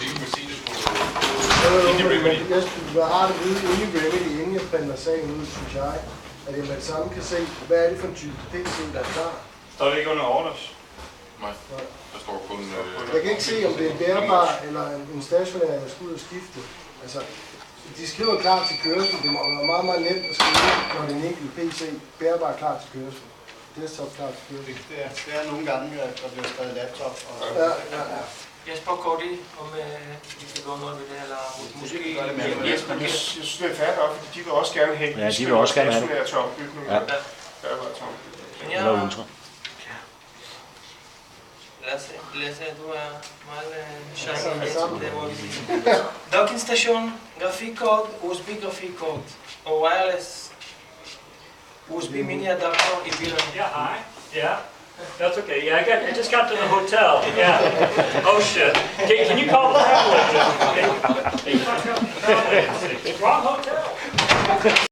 ikke med sige det på Indie Remedy. Jeg skulle være rart at vide Indie Remedy, inden jeg printer sagen ud, synes jeg, at jeg med det samme kan se, hvad er det for en type PC, der er klar. Står det ikke under orders? Nej, der står kun... Jeg kan ikke se, om det er en bærbar eller en stationær, jeg skal ud og skifte. Altså, de skriver klar til kørsel. Det må være meget, meget nemt at skrive, når det er en enkelt PC bærbar klar til kørsel. Desktop klar til kørsel. Det er nogle gange, at der bliver skrevet laptop. Og ja. Jesper, går det, om vi kan gøre noget ved det, eller måske Jesper? Jeg synes, det er fair nok, fordi de vil også gerne have ja, de vil også gerne have det. Til opbygning. Ja. Ja. Eller ultra. Lasse, du er meget shiny. Docking station, grafikkort, USB grafikkort og wireless USB mini adapter i bilerne. Yeah, hi. Yeah, that's okay. Yeah, I just got to the hotel. Yeah. Oh shit. Can you call the travel agent? Wrong hotel.